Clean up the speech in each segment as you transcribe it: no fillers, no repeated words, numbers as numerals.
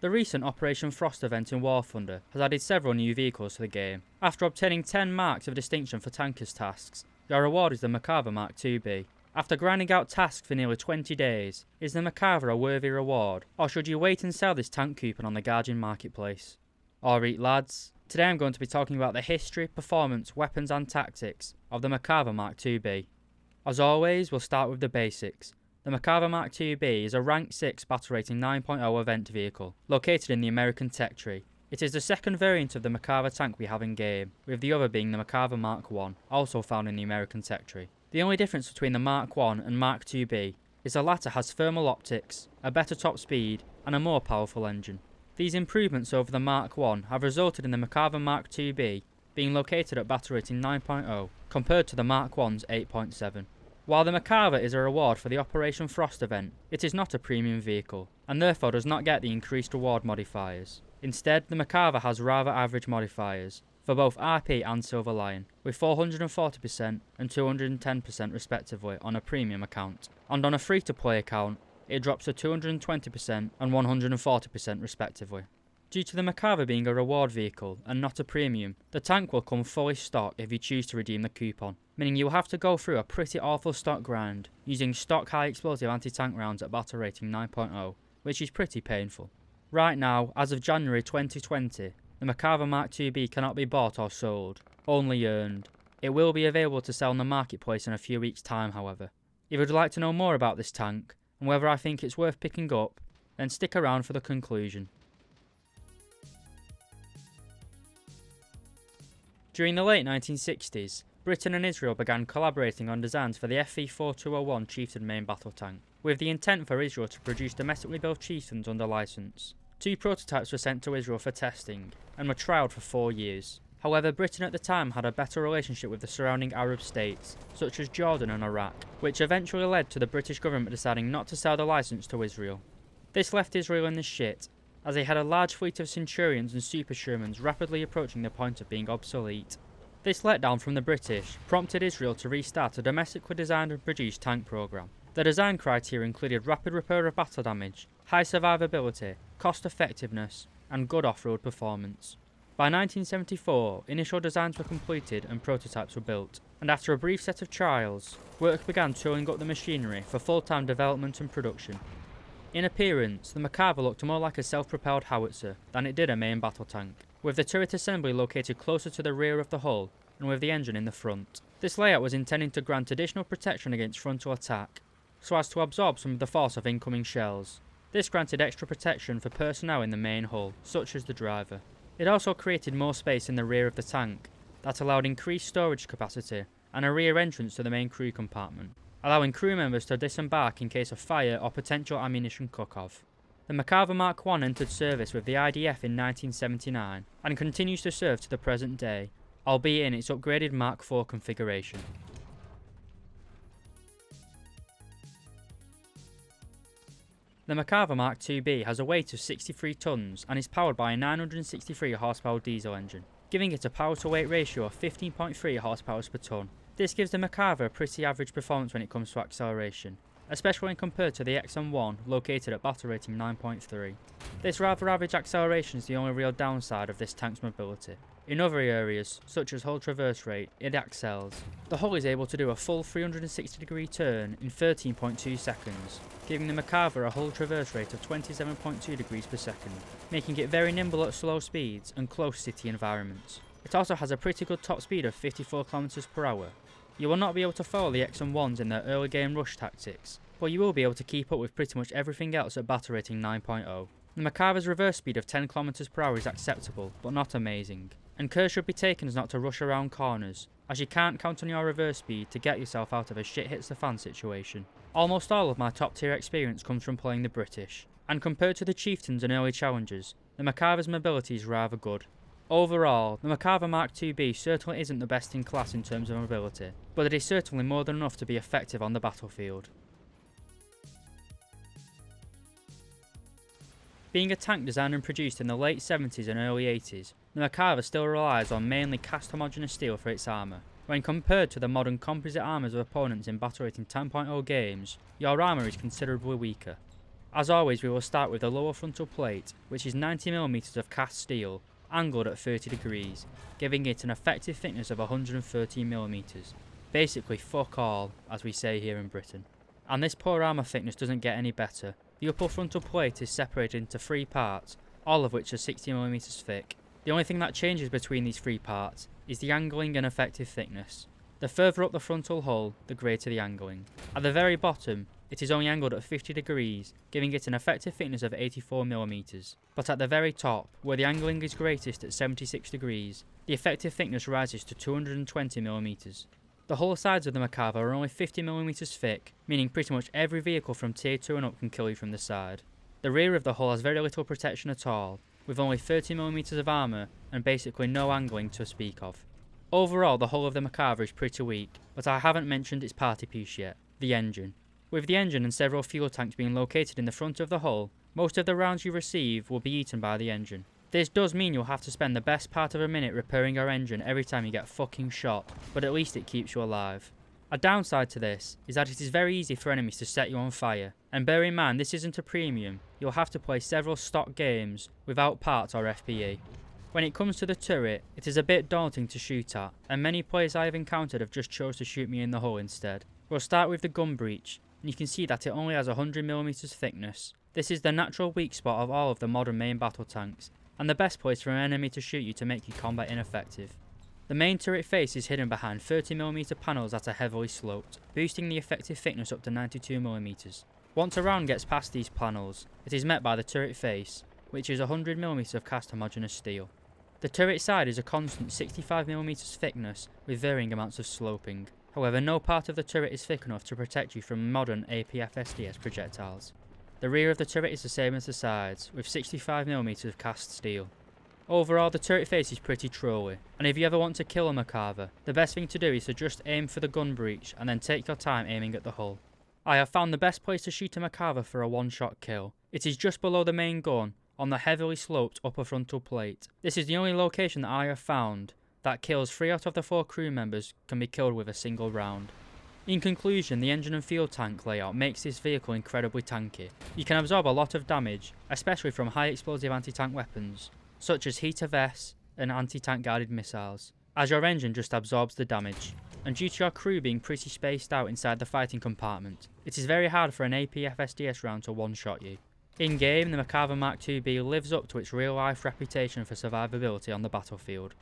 The recent Operation Frost event in War Thunder has added several new vehicles to the game. After obtaining 10 marks of distinction for tankers tasks, your reward is the Merkava Mk. After grinding out tasks for nearly 20 days, is the Merkava a worthy reward, or should you wait and sell this tank coupon on the gaijin marketplace? Alright lads, today I'm going to be talking about the history, performance, weapons and tactics of the Merkava Mk. As always, we'll start with the basics. The Merkava Mk is a rank 6 battle rating 9.0 event vehicle, located in the American tech tree. It is the second variant of the Merkava tank we have in game, with the other being the Merkava Mark 1, also found in the American tech tree. The only difference between the Mark 1 and Mark 2B is the latter has thermal optics, a better top speed, and a more powerful engine. These improvements over the Mark 1 have resulted in the Merkava Mark 2B being located at battle rating 9.0 compared to the Mark 1's 8.7. While the Merkava is a reward for the Operation Frost event, it is not a premium vehicle, and therefore does not get the increased reward modifiers. Instead, the Merkava has rather average modifiers, for both RP and Silver Lion, with 440% and 210% respectively on a premium account, and on a free-to-play account, it drops to 220% and 140% respectively. Due to the Merkava being a reward vehicle and not a premium, the tank will come fully stock if you choose to redeem the coupon, meaning you will have to go through a pretty awful stock grind, using stock high explosive anti-tank rounds at battle rating 9.0, which is pretty painful. Right now, as of January 2020, the Merkava Mark 2B cannot be bought or sold, only earned. It will be available to sell on the marketplace in a few weeks' time, however. If you would like to know more about this tank, and whether I think it's worth picking up, then stick around for the conclusion. During the late 1960s, Britain and Israel began collaborating on designs for the FV4201 Chieftain main battle tank, with the intent for Israel to produce domestically built Chieftains under license. 2 prototypes were sent to Israel for testing, and were trialled for 4 years. However, Britain at the time had a better relationship with the surrounding Arab states, such as Jordan and Iraq, which eventually led to the British government deciding not to sell the license to Israel. This left Israel in the shit, as they had a large fleet of Centurions and Super Shermans rapidly approaching the point of being obsolete. This letdown from the British prompted Israel to restart a domestically designed and produced tank program. The design criteria included rapid repair of battle damage, high survivability, cost effectiveness, and good off-road performance. By 1974, initial designs were completed and prototypes were built, and after a brief set of trials, work began tooling up the machinery for full-time development and production. In appearance, the Merkava looked more like a self-propelled howitzer than it did a main battle tank, with the turret assembly located closer to the rear of the hull and with the engine in the front. This layout was intended to grant additional protection against frontal attack, so as to absorb some of the force of incoming shells. This granted extra protection for personnel in the main hull, such as the driver. It also created more space in the rear of the tank, that allowed increased storage capacity and a rear entrance to the main crew compartment, allowing crew members to disembark in case of fire or potential ammunition cook-off. The Merkava Mark 1 entered service with the IDF in 1979 and continues to serve to the present day, albeit in its upgraded Mark 4 configuration. The Merkava Mark 2B has a weight of 63 tons and is powered by a 963 horsepower diesel engine, giving it a power-to-weight ratio of 15.3 horsepower per ton. This gives the Merkava a pretty average performance when it comes to acceleration, especially when compared to the XM1 located at battle rating 9.3. This rather average acceleration is the only real downside of this tank's mobility. In other areas, such as hull traverse rate, it excels. The hull is able to do a full 360-degree turn in 13.2 seconds, giving the Merkava a hull traverse rate of 27.2 degrees per second, making it very nimble at slow speeds and close city environments. It also has a pretty good top speed of 54 km per hour. You will not be able to follow the XM1s in their early game rush tactics, but you will be able to keep up with pretty much everything else at battle rating 9.0. The Merkava's reverse speed of 10 km per hour is acceptable, but not amazing, and care should be taken as not to rush around corners, as you can't count on your reverse speed to get yourself out of a shit hits the fan situation. Almost all of my top tier experience comes from playing the British, and compared to the Chieftains and early challengers, the Merkava's mobility is rather good. Overall, the Merkava Mark 2B certainly isn't the best in class in terms of mobility, but it is certainly more than enough to be effective on the battlefield. Being a tank designed and produced in the late 70s and early 80s, the Merkava still relies on mainly cast homogeneous steel for its armour. When compared to the modern composite armours of opponents in battle rating 10.0 games, your armour is considerably weaker. As always, we will start with the lower frontal plate, which is 90mm of cast steel, angled at 30 degrees, giving it an effective thickness of 113mm. Basically fuck all, as we say here in Britain. And this poor armour thickness doesn't get any better. The upper frontal plate is separated into 3 parts, all of which are 60mm thick. The only thing that changes between these 3 parts is the angling and effective thickness. The further up the frontal hull, the greater the angling. At the very bottom, it is only angled at 50 degrees, giving it an effective thickness of 84mm. But at the very top, where the angling is greatest at 76 degrees, the effective thickness rises to 220mm. The hull sides of the Merkava are only 50mm thick, meaning pretty much every vehicle from tier 2 and up can kill you from the side. The rear of the hull has very little protection at all, with only 30mm of armour and basically no angling to speak of. Overall, the hull of the Merkava is pretty weak, but I haven't mentioned its party piece yet, the engine. With the engine and several fuel tanks being located in the front of the hull, most of the rounds you receive will be eaten by the engine. This does mean you'll have to spend the best part of a minute repairing your engine every time you get fucking shot, but at least it keeps you alive. A downside to this is that it is very easy for enemies to set you on fire, and bear in mind this isn't a premium, you'll have to play several stock games without parts or FPE. When it comes to the turret, it is a bit daunting to shoot at, and many players I have encountered have just chose to shoot me in the hull instead. We'll start with the gun breech, and you can see that it only has 100mm thickness. This is the natural weak spot of all of the modern main battle tanks, and the best place for an enemy to shoot you to make your combat ineffective. The main turret face is hidden behind 30mm panels that are heavily sloped, boosting the effective thickness up to 92mm. Once a round gets past these panels, it is met by the turret face, which is 100mm of cast homogeneous steel. The turret side is a constant 65mm thickness with varying amounts of sloping. However, no part of the turret is thick enough to protect you from modern APF-SDS projectiles. The rear of the turret is the same as the sides, with 65mm of cast steel. Overall, the turret face is pretty trolly, and if you ever want to kill a Merkava, the best thing to do is to just aim for the gun breech and then take your time aiming at the hull. I have found the best place to shoot a Merkava for a one-shot kill. It is just below the main gun, on the heavily sloped upper frontal plate. This is the only location that I have found that kills 3 out of the 4 crew members can be killed with a single round. In conclusion, the engine and fuel tank layout makes this vehicle incredibly tanky. You can absorb a lot of damage, especially from high explosive anti-tank weapons, such as heater vests and anti-tank guided missiles, as your engine just absorbs the damage. And due to your crew being pretty spaced out inside the fighting compartment, it is very hard for an APF-SDS round to one-shot you. In game, the Merkava Mk lives up to its real-life reputation for survivability on the battlefield.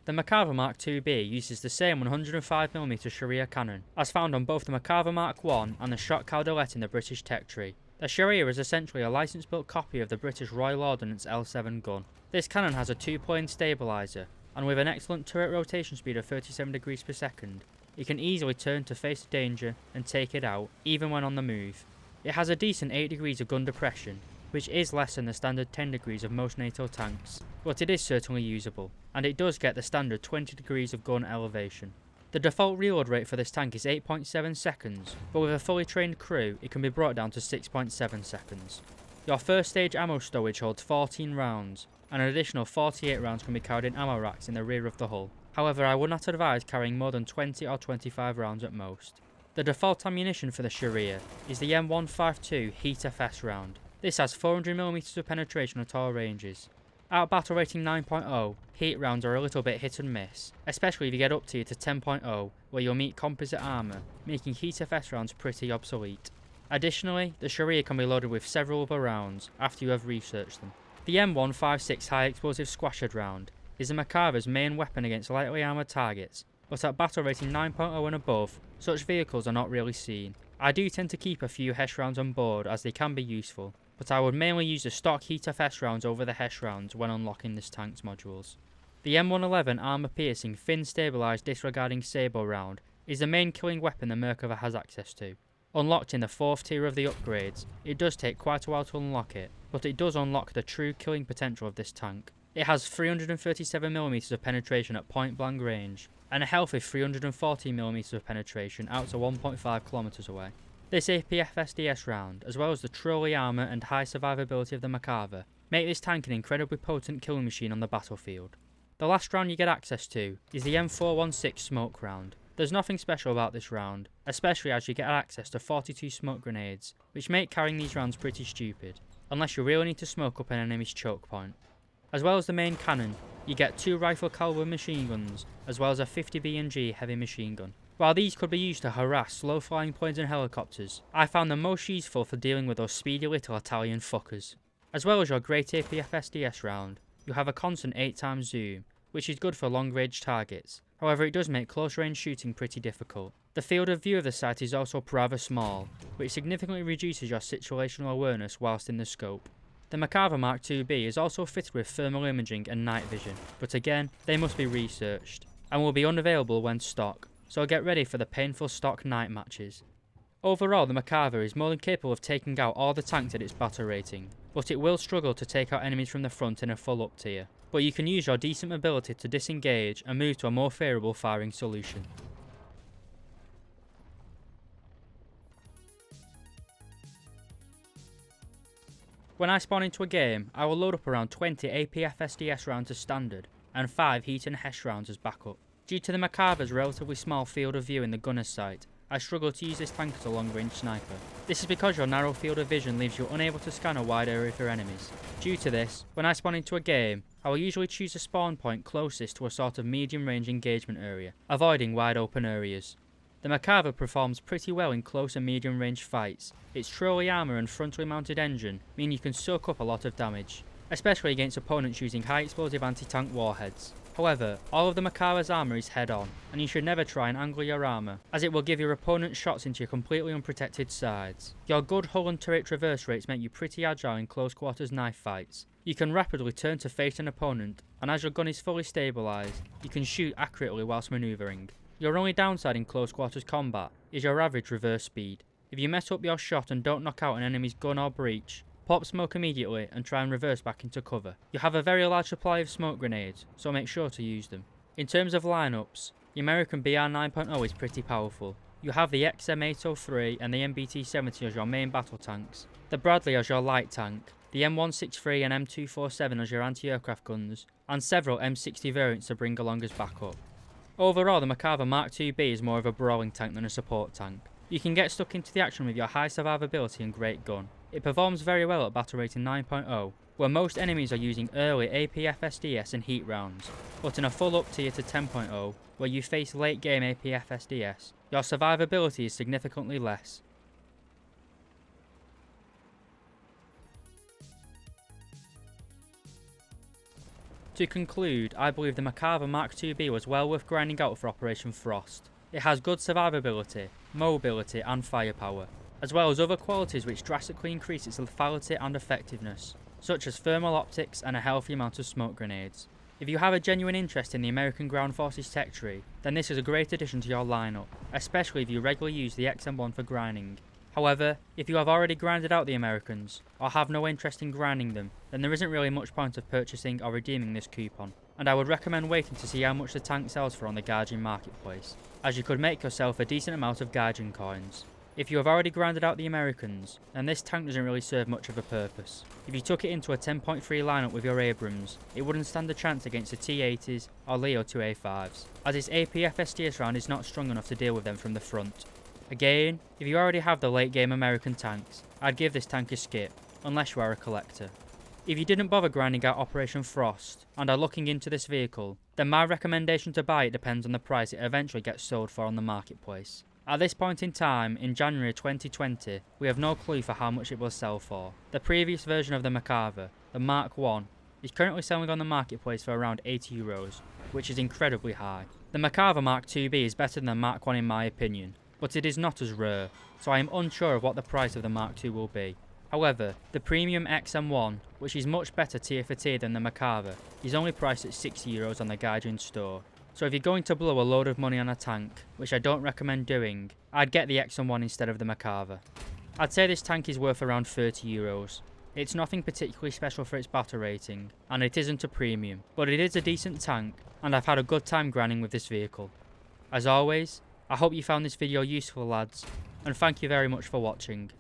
The Merkava Mk uses the same 105mm Sharia cannon, as found on both the Merkava Mk and the Shot Cowdelette in the British tech tree. The Sharia is essentially a license-built copy of the British Royal Ordnance L7 gun. This cannon has a 2-plane stabiliser, and with an excellent turret rotation speed of 37 degrees per second, it can easily turn to face danger and take it out, even when on the move. It has a decent 8 degrees of gun depression, which is less than the standard 10 degrees of most NATO tanks, but it is certainly usable, and it does get the standard 20 degrees of gun elevation. The default reload rate for this tank is 8.7 seconds, but with a fully trained crew it can be brought down to 6.7 seconds. Your first stage ammo stowage holds 14 rounds, and an additional 48 rounds can be carried in ammo racks in the rear of the hull. However, I would not advise carrying more than 20 or 25 rounds at most. The default ammunition for the Sharia is the M152 Heat FS round. This has 400mm of penetration at all ranges. At battle rating 9.0, heat rounds are a little bit hit and miss, especially if you get up tier to 10.0 where you'll meet composite armour, making Heat FS rounds pretty obsolete. Additionally, the Sharia can be loaded with several other rounds after you have researched them. The M156 high explosive squashed round is the Merkava's main weapon against lightly armoured targets, but at battle rating 9.0 and above, such vehicles are not really seen. I do tend to keep a few HESH rounds on board as they can be useful, but I would mainly use the stock Heat FS rounds over the HESH rounds when unlocking this tank's modules. The M111 armour piercing fin stabilised disregarding Sabo round is the main killing weapon the Merkava has access to. Unlocked in the 4th tier of the upgrades, it does take quite a while to unlock it, but it does unlock the true killing potential of this tank. It has 337mm of penetration at point blank range, and a healthy 340mm of penetration out to 1.5 km away. This APF-SDS round, as well as the trolley armour and high survivability of the Merkava, make this tank an incredibly potent killing machine on the battlefield. The last round you get access to is the M416 smoke round. There's nothing special about this round, especially as you get access to 42 smoke grenades, which make carrying these rounds pretty stupid, unless you really need to smoke up an enemy's choke point. As well as the main cannon, you get 2 rifle caliber machine guns, as well as a 50 B&G heavy machine gun. While these could be used to harass slow flying planes and helicopters, I found them most useful for dealing with those speedy little Italian fuckers. As well as your great APF-SDS round, you have a constant 8x zoom, which is good for long range targets. However, it does make close range shooting pretty difficult. The field of view of the sight is also rather small, which significantly reduces your situational awareness whilst in the scope. The Merkava Mk is also fitted with thermal imaging and night vision, but again, they must be researched, and will be unavailable when stock, so get ready for the painful stock night matches. Overall, the Merkava is more than capable of taking out all the tanks at its battle rating, but it will struggle to take out enemies from the front in a full up tier. But you can use your decent mobility to disengage and move to a more favourable firing solution. When I spawn into a game, I will load up around 20 APF-SDS rounds as standard, and 5 heat and HESH rounds as backup. Due to the Merkava's relatively small field of view in the gunner's sight, I struggle to use this tank as a long-range sniper. This is because your narrow field of vision leaves you unable to scan a wide area for enemies. Due to this, when I spawn into a game, I will usually choose a spawn point closest to a sort of medium-range engagement area, avoiding wide open areas. The Merkava performs pretty well in close and medium-range fights. Its trolley armour and frontally mounted engine mean you can soak up a lot of damage, especially against opponents using high explosive anti-tank warheads. However, all of the Merkava's armour is head-on, and you should never try and angle your armour, as it will give your opponent shots into your completely unprotected sides. Your good hull and turret traverse rates make you pretty agile in close quarters knife fights. You can rapidly turn to face an opponent, and as your gun is fully stabilised, you can shoot accurately whilst manoeuvring. Your only downside in close quarters combat is your average reverse speed. If you mess up your shot and don't knock out an enemy's gun or breach, pop smoke immediately and try and reverse back into cover. You have a very large supply of smoke grenades, so make sure to use them. In terms of lineups, the American BR 9.0 is pretty powerful. You have the XM803 and the MBT-70 as your main battle tanks, the Bradley as your light tank, the M163 and M247 as your anti-aircraft guns, and several M60 variants to bring along as backup. Overall, the Merkava Mk is more of a brawling tank than a support tank. You can get stuck into the action with your high survivability and great gun. It performs very well at battle rating 9.0, where most enemies are using early APF-SDS and heat rounds, but in a full up tier to 10.0, where you face late game APF-SDS, your survivability is significantly less. To conclude, I believe the Merkava Mk was well worth grinding out for Operation Frost. It has good survivability, mobility and firepower, as well as other qualities which drastically increase its lethality and effectiveness, such as thermal optics and a healthy amount of smoke grenades. If you have a genuine interest in the American Ground Forces tech tree, then this is a great addition to your lineup, especially if you regularly use the XM1 for grinding. However, if you have already grinded out the Americans, or have no interest in grinding them, then there isn't really much point of purchasing or redeeming this coupon, and I would recommend waiting to see how much the tank sells for on the gaijin marketplace, as you could make yourself a decent amount of gaijin coins. If you have already grinded out the Americans, then this tank doesn't really serve much of a purpose. If you took it into a 10.3 lineup with your Abrams, it wouldn't stand a chance against the T-80s or Leo 2A5s, as its APF-SDS round is not strong enough to deal with them from the front. Again, if you already have the late game American tanks, I'd give this tank a skip, unless you are a collector. If you didn't bother grinding out Operation Frost, and are looking into this vehicle, then my recommendation to buy it depends on the price it eventually gets sold for on the marketplace. At this point in time, in January 2020, we have no clue for how much it will sell for. The previous version of the Merkava, the Mark 1, is currently selling on the marketplace for around €80, which is incredibly high. The Merkava Mark IIB is better than the Mark 1 in my opinion, but it is not as rare, so I am unsure of what the price of the Mark II will be. However, the premium XM1, which is much better tier for tier than the Merkava, is only priced at €60 on the gaijin store. So if you're going to blow a load of money on a tank, which I don't recommend doing, I'd get the XM1 instead of the Merkava. I'd say this tank is worth around €30. It's nothing particularly special for its battle rating, and it isn't a premium, but it is a decent tank, and I've had a good time grinding with this vehicle. As always, I hope you found this video useful lads, and thank you very much for watching.